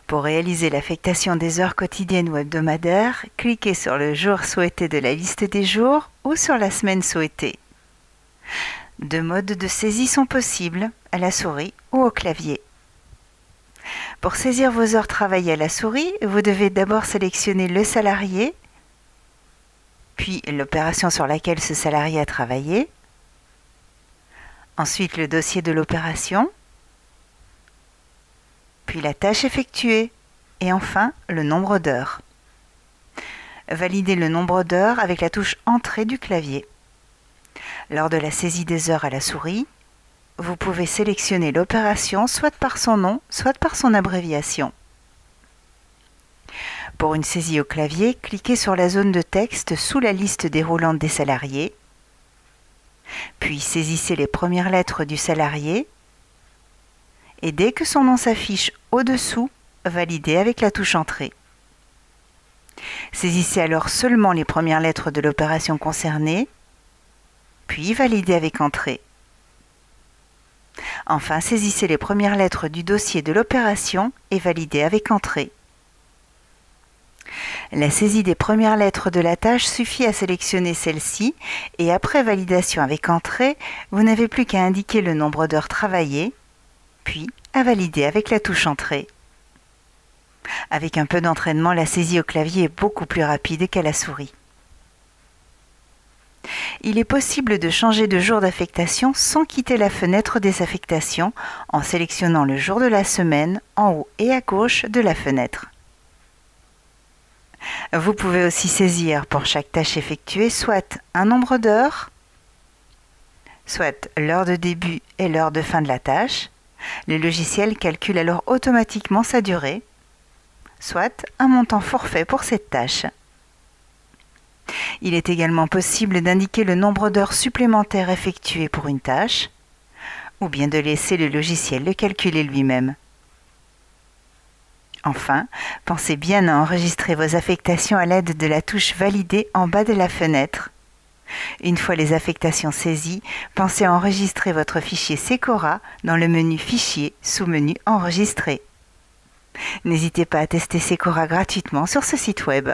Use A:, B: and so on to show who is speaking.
A: Pour réaliser l'affectation des heures quotidiennes ou hebdomadaires, cliquez sur le jour souhaité de la liste des jours ou sur la semaine souhaitée. Deux modes de saisie sont possibles, à la souris ou au clavier. Pour saisir vos heures travaillées à la souris, vous devez d'abord sélectionner le salarié, puis l'opération sur laquelle ce salarié a travaillé, ensuite le dossier de l'opération, puis la tâche effectuée et enfin le nombre d'heures. Validez le nombre d'heures avec la touche Entrée du clavier. Lors de la saisie des heures à la souris, vous pouvez sélectionner l'opération soit par son nom, soit par son abréviation. Pour une saisie au clavier, cliquez sur la zone de texte sous la liste déroulante des salariés, puis saisissez les premières lettres du salarié et dès que son nom s'affiche au-dessous, validez avec la touche Entrée. Saisissez alors seulement les premières lettres de l'opération concernée, puis validez avec Entrée. Enfin, saisissez les premières lettres du dossier de l'opération et validez avec Entrée. La saisie des premières lettres de la tâche suffit à sélectionner celle-ci et après validation avec Entrée, vous n'avez plus qu'à indiquer le nombre d'heures travaillées, puis à valider avec la touche Entrée. Avec un peu d'entraînement, la saisie au clavier est beaucoup plus rapide qu'à la souris. Il est possible de changer de jour d'affectation sans quitter la fenêtre des affectations en sélectionnant le jour de la semaine en haut et à gauche de la fenêtre. Vous pouvez aussi saisir pour chaque tâche effectuée soit un nombre d'heures, soit l'heure de début et l'heure de fin de la tâche. Le logiciel calcule alors automatiquement sa durée, soit un montant forfait pour cette tâche. Il est également possible d'indiquer le nombre d'heures supplémentaires effectuées pour une tâche, ou bien de laisser le logiciel le calculer lui-même. Enfin, pensez bien à enregistrer vos affectations à l'aide de la touche Valider en bas de la fenêtre. Une fois les affectations saisies, pensez à enregistrer votre fichier Secora dans le menu Fichier sous menu Enregistrer. N'hésitez pas à tester Secora gratuitement sur ce site web.